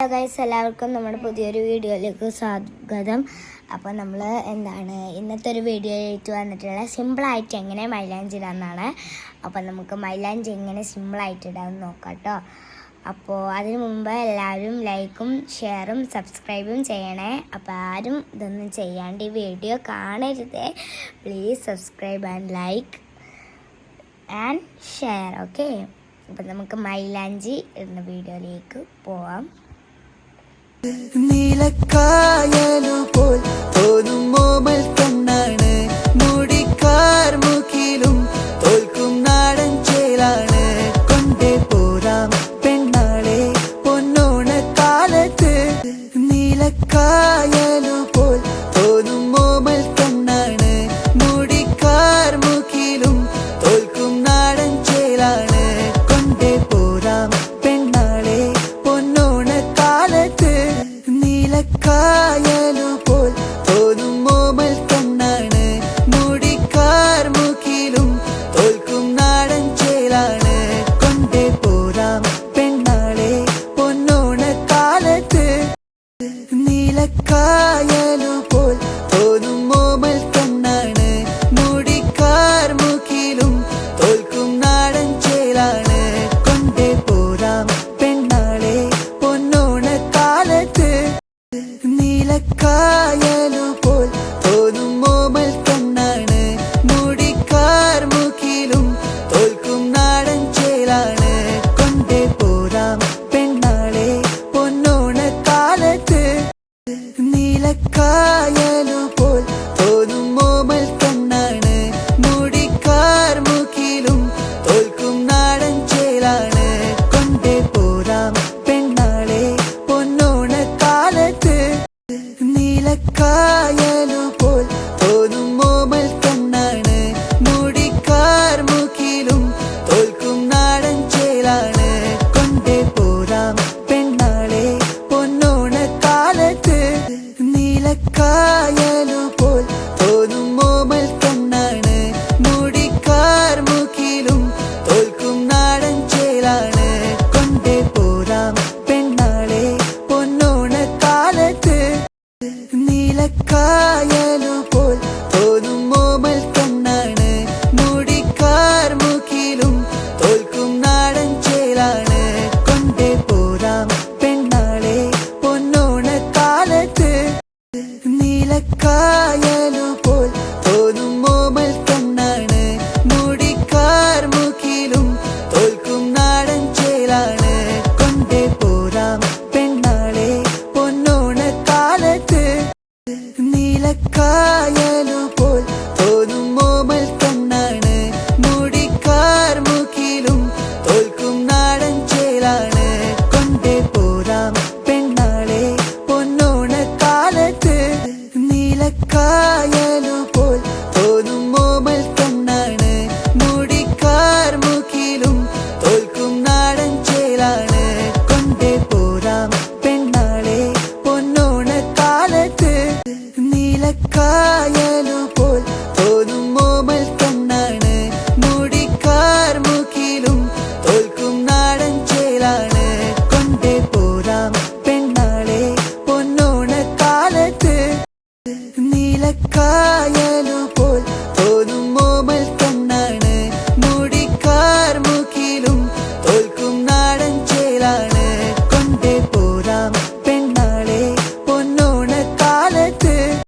Hello guys, എല്ലാവർക്കും നമ്മുടെ പുതിയൊരു വീഡിയോയിലേക്ക് സ്വാഗതം. അപ്പോൾ നമ്മൾ ഇന്നത്തെ ഒരു വീഡിയോ ആയിട്ട് വന്നിട്ടുള്ള സിമ്പിളായിട്ട് എങ്ങനെ മൈലാഞ്ചി ഇടാമെന്നാണ്. അപ്പോൾ നമുക്ക് മൈലാഞ്ചി എങ്ങനെ സിമ്പിളായിട്ട് ഇടാമെന്ന് നോക്കാം കേട്ടോ. അപ്പോൾ അതിന് മുമ്പ് എല്ലാവരും ലൈക്കും ഷെയറും സബ്സ്ക്രൈബും ചെയ്യണേ. അപ്പോൾ ആരും ഇതൊന്നും ചെയ്യാണ്ട് ഈ വീഡിയോ കാണരുത്. Please subscribe and like and share. Okay, അപ്പോൾ നമുക്ക് മൈലാഞ്ചി ഇടുന്ന വീഡിയോയിലേക്ക് പോവാം. നീലക്കായലുപോൽ തോന്നും മോമൽ കണ്ണാണ്, മുടിക്കാർ മുഖിലും തോൽക്കും നാടൻ ചേലാണ്. കൊണ്ടേ പോരാം പെണ്ണാളെ പൊന്നോണ കാലത്ത്. നീലക്കായലുപോൽ തോന്നും മോമൽ കണ്ണാണ്, മുടിക്കാർ മുഖിലും തോൽക്കും നാടൻ ചേലാണ്. കൊണ്ടേ പോരാം പെണ്ണാളെ പൊന്നോണ കാലത്ത്. നീലക്കായലുപോൽ തോന്നും മോമൽ കണ്ണാണ്, മുടിക്കാർ മുഖിലും തോൽക്കും നാടൻ ചേലാണ്. കൊണ്ടേ പോരാം പെണ്ണാളെ പൊന്നോണ കാലത്ത്. നീലക്കായലുപോൽ തോന്നും മോമൽ കണ്ണാണ്, മുടിക്കാർ മുഖിലും തോൽക്കും നാടൻ ചേലാണ്. കൊണ്ടേ പോരാം പെണ്ണാളെ പൊന്നോണ കാലത്ത്. നീലക്കായലുപോൽ തോന്നും മോമൽ കണ്ണാണ്, മുടിക്കാർ മുഖിലും തോൽക്കും നാടൻ ചേലാണ്. കൊണ്ടേ പോരാം പെണ്ണാളെ പൊന്നോണ കാലത്ത്. നീലക്കായലുപോൽ തോന്നും മോമൽ കണ്ണാണ്, മുടിക്കാർ മുഖിലും തോൽക്കും നാടൻ ചേലാണ്. കൊണ്ടേ പോരാം പെണ്ണാളെ പൊന്നോണ കാലത്ത്. നീലക്കായലുപോൽ തോന്നും മോമൽ കണ്ണാണ്, മുടിക്കാർ മുഖിലും തോൽക്കും നാടൻ ചേലാണ്. കൊണ്ടേ പോരാം പെണ്ണാളെ പൊന്നോണ കാലത്ത്. നീലക്കായ